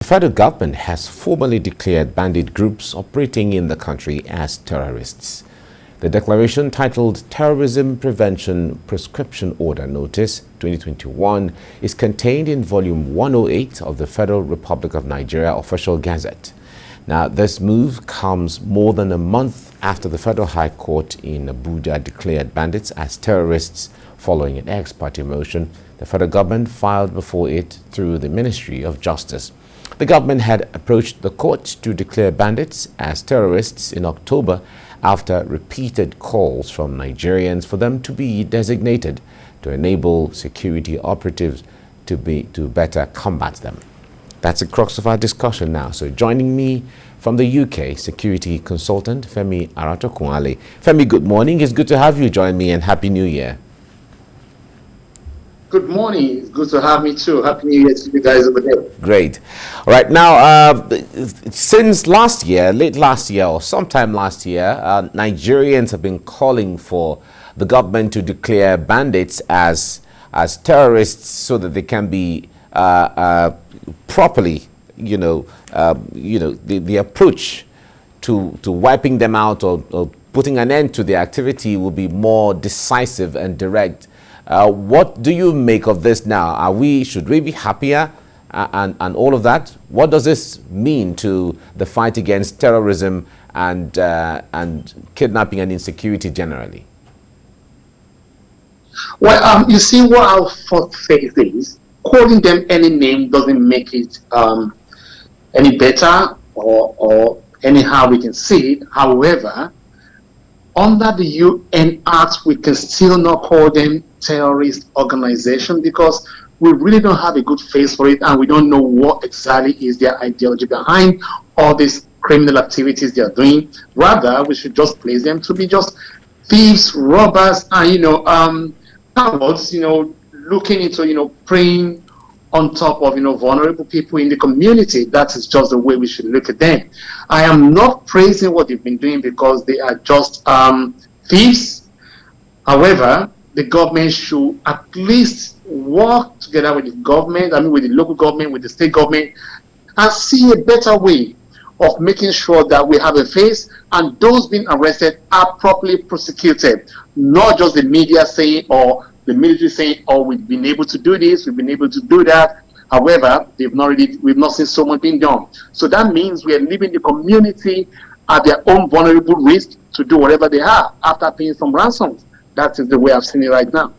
The federal government has formally declared bandit groups operating in the country as terrorists. The declaration, titled Terrorism Prevention Prescription Order Notice 2021, is contained in Volume 108 of the Federal Republic of Nigeria Official Gazette. Now, this move comes more than a month after the Federal High Court in Abuja declared bandits as terrorists following an ex parte motion the federal government filed before it through the Ministry of Justice. The government had approached the court to declare bandits as terrorists in October after repeated calls from Nigerians for them to be designated to enable security operatives to better combat them. That's the crux of our discussion now. So joining me from the UK, security consultant Femi Aratokunale. Femi, good morning. It's good to have you join me, and Happy New Year. Good morning. It's good to have me too. Happy New Year to you guys over there. Great. All right. Now, since last year, late last year or sometime last year, Nigerians have been calling for the government to declare bandits as terrorists so that they can be properly, the approach to wiping them out or putting an end to the activity will be more decisive and direct. What do you make of this now? Should we be happier and all of that? What does this mean to the fight against terrorism and kidnapping and insecurity generally? Well, you see, what our first phase is, calling them any name doesn't make it any better or anyhow we can see it. However, under the UN Act, we can still not call them terrorist organization because we really don't have a good face for it, and we don't know what exactly is their ideology behind all these criminal activities they are doing. Rather, we should just place them to be just thieves, robbers, and cowards, looking into preying on top of vulnerable people in the community. That is just the way we should look at them. I am not praising what they've been doing because they are just thieves. However, the government should at least work together with the government, with the local government, with the state government, and see a better way of making sure that we have a face and those being arrested are properly prosecuted. Not just the media saying or the military saying, oh, we've been able to do this, we've been able to do that. However, we've not seen so much being done. So that means we are leaving the community at their own vulnerable risk to do whatever they have after paying some ransoms. That is the way I've seen it right now.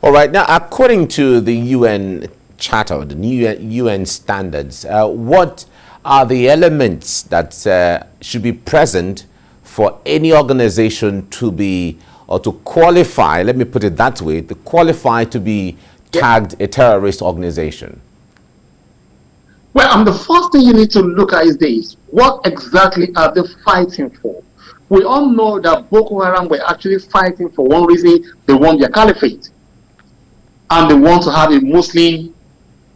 All right. Now, according to the UN Charter, the new UN standards, what are the elements that should be present for any organization to be, or to qualify, let me put it that way, to qualify to be tagged a terrorist organization? Well, the first thing you need to look at is this. What exactly are they fighting for? We all know that Boko Haram were actually fighting for one reason: they want their caliphate. And they want to have a Muslim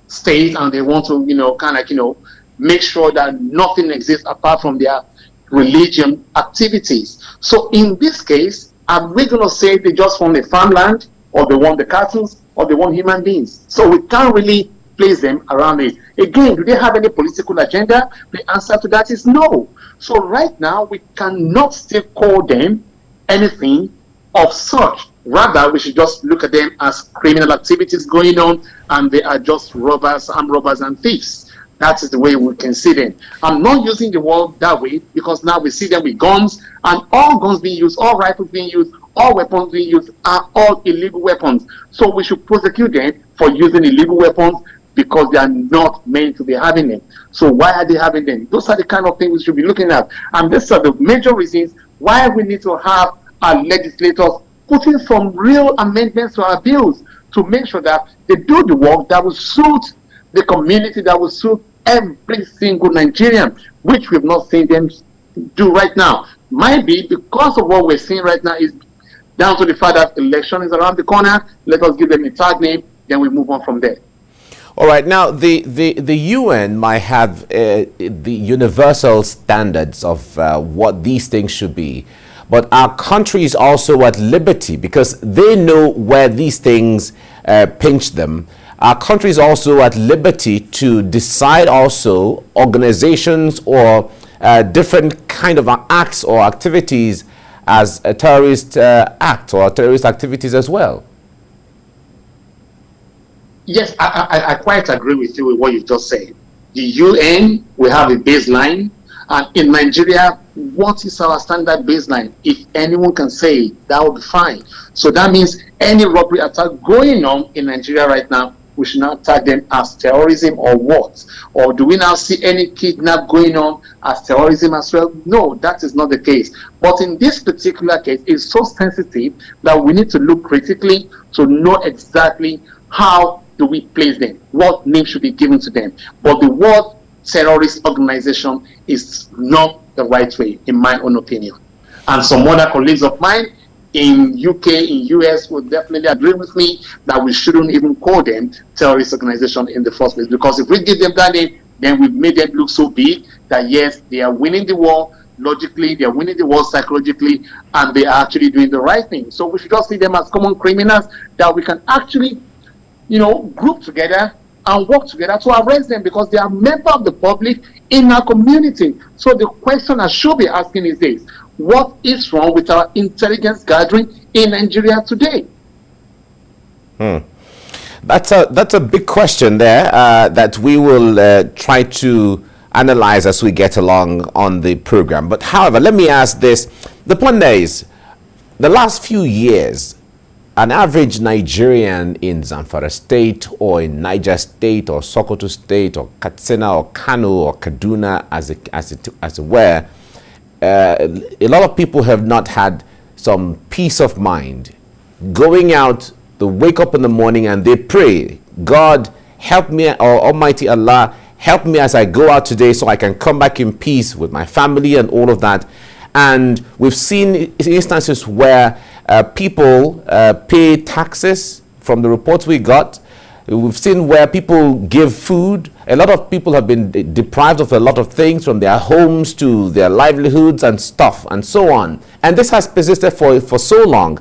state, and they want to, make sure that nothing exists apart from their religion activities. So in this case, are we going to say they just want the farmland, or they want the cattle, or they want human beings? So we can't really place them around it. Again, do they have any political agenda? The answer to that is no. So right now, we cannot still call them anything of such. Rather, we should just look at them as criminal activities going on, and they are just robbers, armed robbers and thieves. That is the way we can see them. I'm not using the word that way because now we see them with guns, and all guns being used, all rifles being used, all weapons being used are all illegal weapons. So we should prosecute them for using illegal weapons because they are not meant to be having them. So why are they having them? Those are the kind of things we should be looking at. And these are the major reasons why we need to have our legislators putting some real amendments to our bills to make sure that they do the work that will suit the community, that will suit every single Nigerian, which we've not seen them do right now. Might be because of what we're seeing right now is down to the fact that election is around the corner. Let us give them a tag name, then we move on from there. All right. Now, the UN might have the universal standards of what these things should be. But our country is also at liberty because they know where these things pinch them. our country is also at liberty to decide also organizations or different kind of acts or activities as a terrorist act or terrorist activities as well. Yes, I quite agree with you with what you just said. The UN, we have a baseline, and in Nigeria, what is our standard baseline? If anyone can say it, that would be fine. So that means any robbery attack going on in Nigeria right now, we should not tag them as terrorism or what? Or do we now see any kidnap going on as terrorism as well? No, that is not the case. But in this particular case, it's so sensitive that we need to look critically to know exactly how do we place them, what name should be given to them. But the word terrorist organization is not the right way, in my own opinion. And some other colleagues of mine in UK, in US would definitely agree with me that we shouldn't even call them terrorist organization in the first place. Because if we give them that name, then we've made them look so big that yes, they are winning the war logically, they are winning the war psychologically, and they are actually doing the right thing. So we should just see them as common criminals that we can actually, group together and work together to arrest them because they are members of the public in our community. So the question I should be asking is this: what is wrong with our intelligence gathering in Nigeria today? That's a big question there that we will try to analyze as we get along on the program. But however, let me ask this. The point there is, the last few years, an average Nigerian in Zamfara State or in Niger State or Sokoto State or Katsina or Kano or Kaduna as it were, a lot of people have not had some peace of mind. Going out, they wake up in the morning and they pray, God, help me, or Almighty Allah, help me as I go out today so I can come back in peace with my family and all of that. And we've seen instances where people pay taxes from the reports we got. We've seen where people give food. A lot of people have been deprived of a lot of things, from their homes to their livelihoods and stuff and so on. And this has persisted for so long.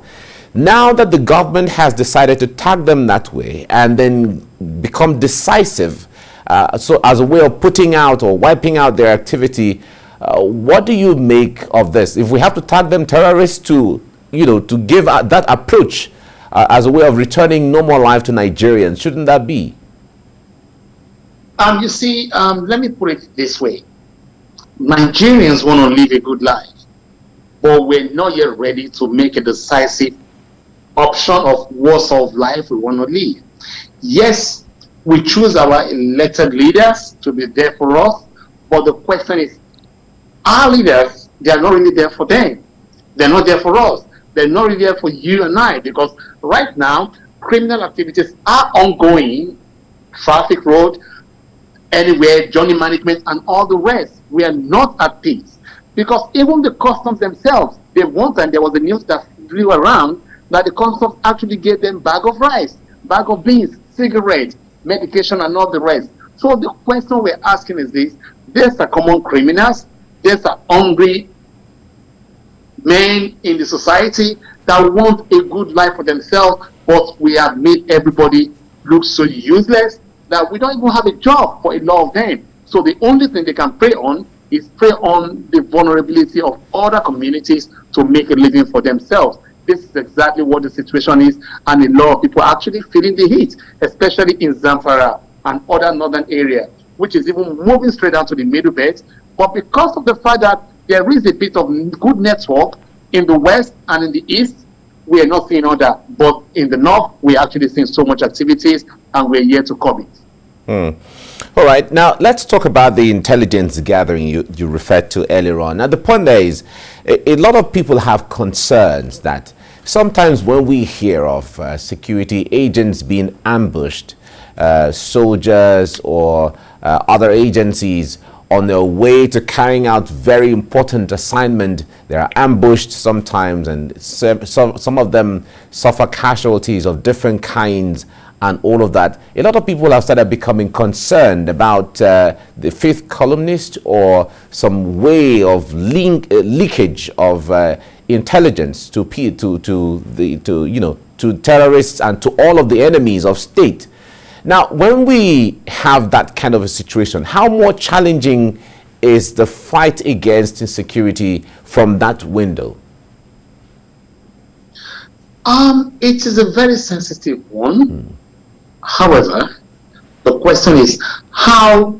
Now that the government has decided to tag them that way and then become decisive, so as a way of putting out or wiping out their activity, what do you make of this? If we have to tag them terrorists to give that approach as a way of returning normal life to Nigerians, shouldn't that be? You see, let me put it this way. Nigerians want to live a good life, but we're not yet ready to make a decisive option of what sort of life we want to live. Yes, we choose our elected leaders to be there for us, but the question is, our leaders, they are not really there for them. They're not there for us. They're not really there for you and I, because right now, criminal activities are ongoing, traffic road, anywhere, journey management, and all the rest. We are not at peace. Because even the customs themselves, one time there was a news that flew around that the customs actually gave them bag of rice, bag of beans, cigarettes, medication, and all the rest. So the question we're asking is this: there's a common criminals, there's a hungry men in the society that want a good life for themselves, but we have made everybody look so useless that we don't even have a job for a lot of them. So the only thing they can prey on is prey on the vulnerability of other communities to make a living for themselves. This is exactly what the situation is, and a lot of people are actually feeling the heat, especially in Zamfara and other northern areas, which is even moving straight down to the middle belt. But because of the fact that there is a bit of good network in the west and in the east, we are not seeing all that. But in the north, we are actually seeing so much activities, and we're here to curb it. All right, now let's talk about the intelligence gathering you referred to earlier on. Now the point there is, a lot of people have concerns that sometimes when we hear of security agents being ambushed, soldiers or other agencies on their way to carrying out very important assignment, they are ambushed sometimes, and some of them suffer casualties of different kinds and all of that. A lot of people have started becoming concerned about the fifth columnist or some way of leakage of intelligence to terrorists and to all of the enemies of state. Now, when we have that kind of a situation, how more challenging is the fight against insecurity from that window? It is a very sensitive one. However, the question is how,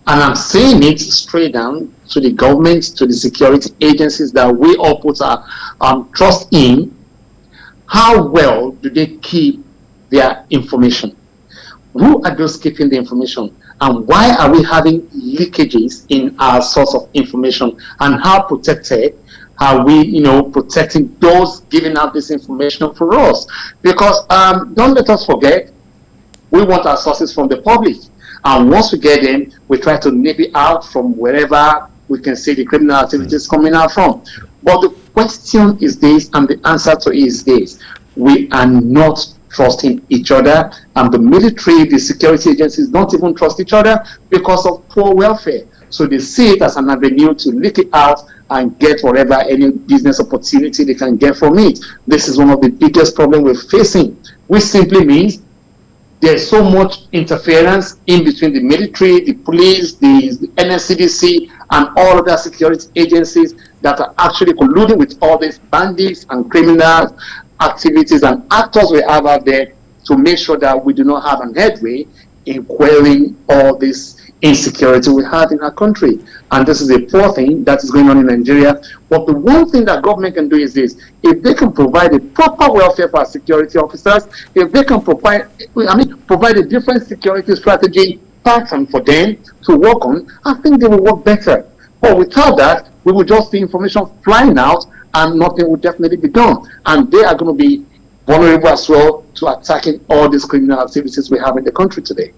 and I'm saying it straight down to the government, to the security agencies that we all put our trust in, how well do they keep their information? Who are those keeping the information? And why are we having leakages in our source of information? And how protected are we, protecting those giving out this information for us? Because don't let us forget, we want our sources from the public. And once we get them, we try to nip it out from wherever we can see the criminal activities coming out from. But the question is this, and the answer to it is this: we are not trusting each other, and the military, the security agencies don't even trust each other because of poor welfare. So they see it as an avenue to leak it out and get whatever any business opportunity they can get from it. This is one of the biggest problems we're facing, which simply means there's so much interference in between the military, the police, the NSCDC, and all other security agencies that are actually colluding with all these bandits and criminal activities and actors we have out there to make sure that we do not have an headway in quelling all this insecurity we have in our country. And this is a poor thing that is going on in Nigeria. But the one thing that government can do is this: if they can provide a proper welfare for our security officers, if they can provide a different security strategy pattern for them to work on, I think they will work better. But without that, we will just see information flying out and nothing will definitely be done. And they are going to be vulnerable as well to attacking all these criminal activities we have in the country today.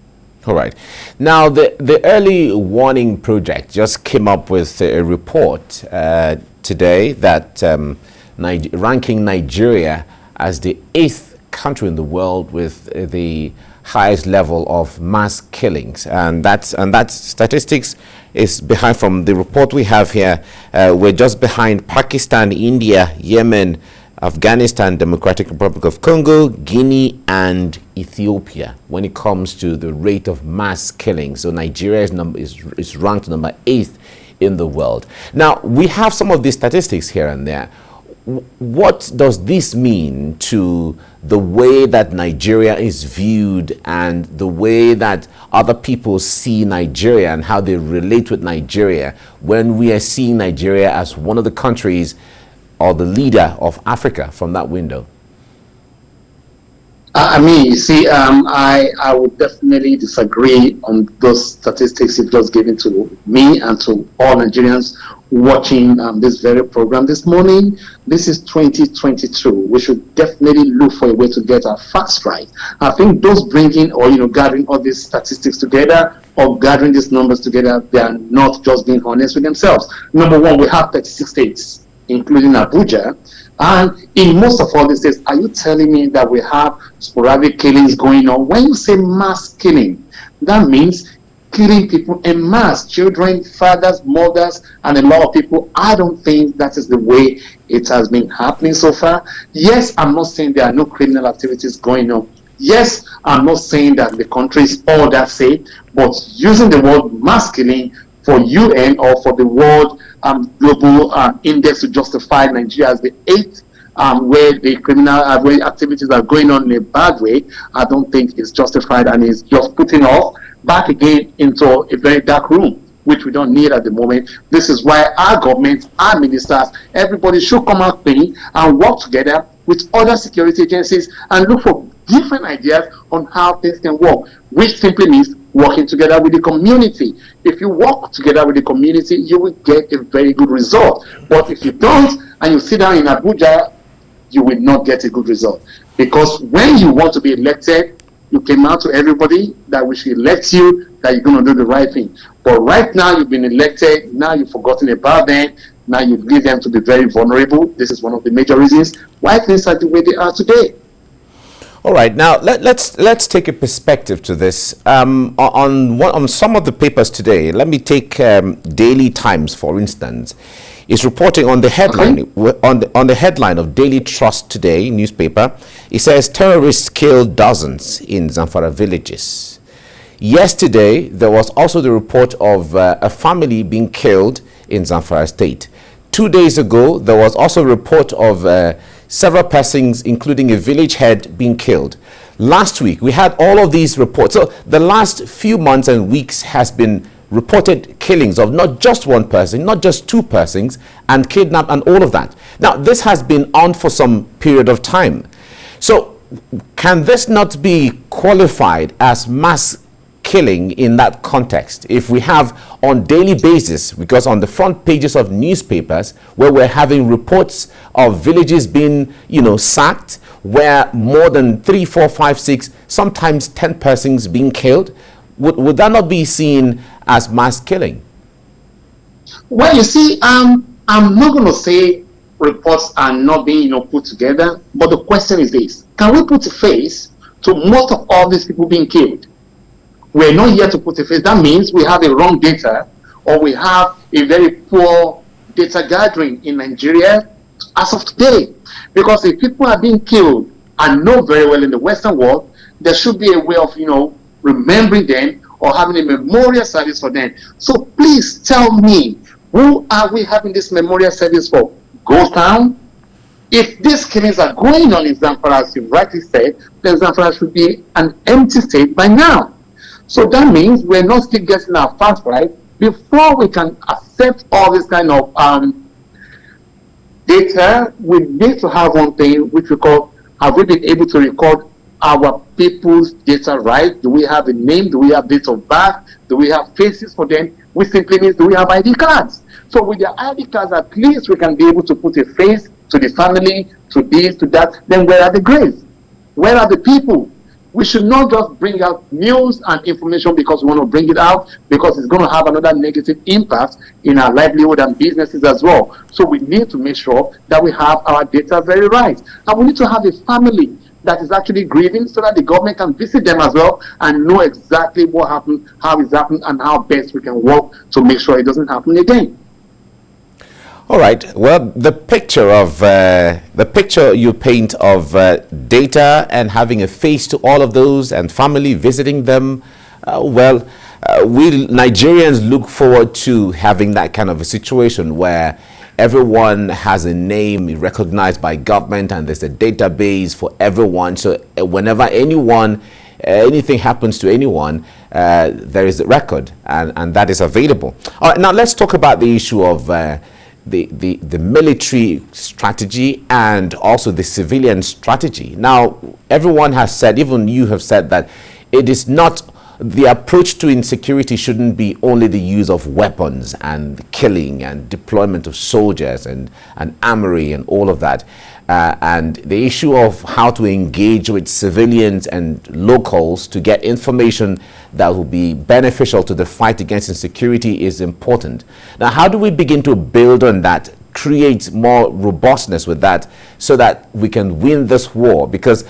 All right. Now, the Early Warning Project just came up with a report today that ranking Nigeria as the 8th country in the world with the highest level of mass killings, and that statistics is behind. From the report we have here, we're just behind Pakistan, India, Yemen, Afghanistan, Democratic Republic of Congo, Guinea, and Ethiopia when it comes to the rate of mass killing. So Nigeria is ranked number 8th in the world. Now, we have some of these statistics here and there. What does this mean to the way that Nigeria is viewed and the way that other people see Nigeria and how they relate with Nigeria when we are seeing Nigeria as one of the countries or the leader of Africa from that window? You see, I would definitely disagree on those statistics you've just given to me and to all Nigerians watching this very program this morning. This is 2022. We should definitely look for a way to get our facts right. I think those bringing or gathering all these statistics together or gathering these numbers together, they are not just being honest with themselves. Number one, we have 36 states, including Abuja. And in most of all these states, are you telling me that we have sporadic killings going on? When you say mass killing, that means killing people en mass, children, fathers, mothers, and a lot of people. I don't think that is the way it has been happening so far. Yes, I'm not saying there are no criminal activities going on. Yes, I'm not saying that the country is all that safe, but using the word mass killing for UN or for the World Global Index to justify Nigeria as the 8th where the criminal where activities are going on in a bad way, I don't think it's justified, and it's just putting us back again into a very dark room, which we don't need at the moment. This is why our government, our ministers, everybody should come out clean and work together with other security agencies and look for different ideas on how things can work, which simply means working together with the community. If you work together with the community, you will get a very good result. But if you don't, and you sit down in Abuja, you will not get a good result. Because when you want to be elected, you came out to everybody that we should elect you, that you're going to do the right thing. But right now, you've been elected, now you've forgotten about them, now you leave them to be very vulnerable. This is one of the major reasons why things are the way they are today. All right, now let's take a perspective to this. On some of the papers today, let me take Daily Times, for instance. is reporting on the headline on the headline of Daily Trust Today newspaper. It says terrorists killed dozens in Zamfara villages. Yesterday, there was also the report of a family being killed in Zamfara state. 2 days ago, there was also a report of several persons, including a village head, being killed. Last week, we had all of these reports. So the last few months and weeks has been reported killings of not just one person, not just two persons, and kidnap and all of that. Now, this has been on for some period of time. So can this not be qualified as mass killing in that context? If we have on daily basis, because on the front pages of newspapers where we're having reports of villages being, sacked, where more than 3, 4, 5, 6, sometimes 10 persons being killed, would that not be seen as mass killing? Well, you see, I'm not going to say reports are not being put together, but the question is this: can we put a face to most of all these people being killed? We're not here to put a face. That means we have a wrong data, or we have a very poor data gathering in Nigeria as of today. Because if people are being killed, I know very well in the Western world, there should be a way of, remembering them or having a memorial service for them. So please tell me, who are we having this memorial service for? Ghost Town? If these killings are going on in Zamfara, as you rightly said, then Zamfara should be an empty state by now. So that means we're not still getting our facts right before we can accept all this kind of data. We need to have one thing which we call, have we been able to record our people's data right? Do we have a name? Do we have date of birth? Do we have faces for them? Which simply means, do we have ID cards? So with the ID cards, at least we can be able to put a face to the family, to this, to that. Then where are the graves? Where are the people? We should not just bring out news and information because we want to bring it out, because it's going to have another negative impact in our livelihood and businesses as well. So we need to make sure that we have our data very right. And we need to have a family that is actually grieving so that the government can visit them as well and know exactly what happened, how it's happened, and how best we can work to make sure it doesn't happen again. All right. Well, the picture you paint of data and having a face to all of those and family visiting them, we Nigerians look forward to having that kind of a situation where everyone has a name recognized by government and there's a database for everyone. So whenever anything happens to anyone, there is a record and that is available. All right. Now let's talk about the issue of the military strategy and also the civilian strategy. Now, everyone has said, even you have said, that it is not, the approach to insecurity shouldn't be only the use of weapons and killing and deployment of soldiers and armory and all of that. And the issue of how to engage with civilians and locals to get information that will be beneficial to the fight against insecurity is important. Now, how do we begin to build on that, create more robustness with that, so that we can win this war? Because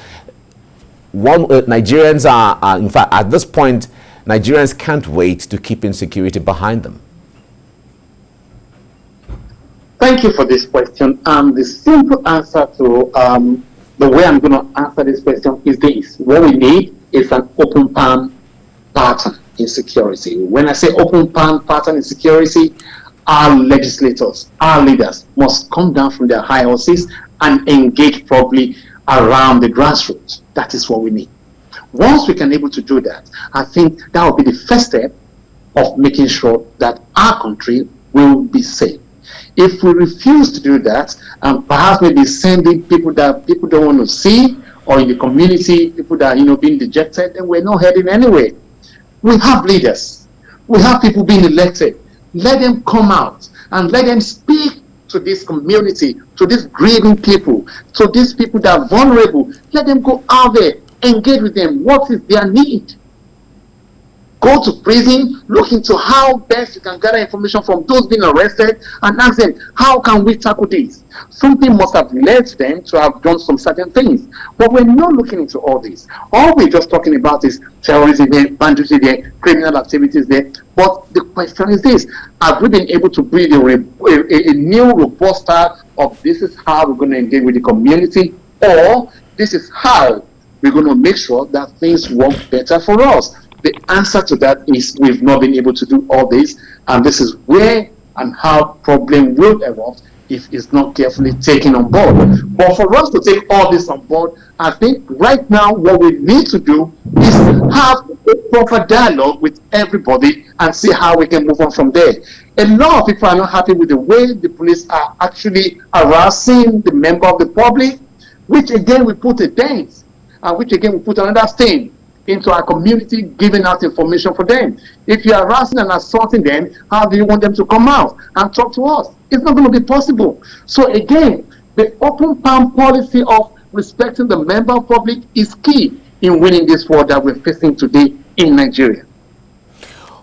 Nigerians are, in fact, at this point, Nigerians can't wait to keep insecurity behind them. Thank you for this question. The simple answer to the way I'm going to answer this question is this: what we need is an open palm pattern in security. When I say open palm pattern in security, our legislators, our leaders must come down from their high horses and engage properly around the grassroots. That is what we need. Once we can able to do that, I think that will be the first step of making sure that our country will be safe. If we refuse to do that, and perhaps maybe sending people that people don't want to see, or in the community, people that being dejected, then we're not heading anywhere. We have leaders. We have people being elected. Let them come out and let them speak to this community, to these grieving people, to these people that are vulnerable. Let them go out there, engage with them. What is their need? Go to prison, look into how best you can gather information from those being arrested and ask them, how can we tackle this? Something must have led them to have done some certain things. But we're not looking into all this. All we're just talking about is terrorism there, banditry there, criminal activities there. But the question is this: have we been able to build a new robust style of this is how we're going to engage with the community, or this is how we're going to make sure that things work better for us? The answer to that is we've not been able to do all this, and this is where and how problem will erupt if it's not carefully taken on board. But for us to take all this on board, I think right now what we need to do is have a proper dialogue with everybody and see how we can move on from there. A lot of people are not happy with the way the police are actually harassing the member of the public, which again we put a dent, and which again we put another stain into our community, giving out information for them. If you're harassing and assaulting them, how do you want them to come out and talk to us? It's not going to be possible. So again, the open palm policy of respecting the member of public is key in winning this war that we're facing today in Nigeria.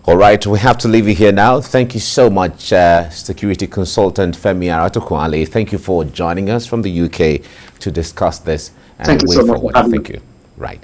All right, we have to leave you here now. Thank you so much, security consultant Femi Aratokunle. Thank you for joining us from the UK to discuss this and Thank you so much. Thank you. Right.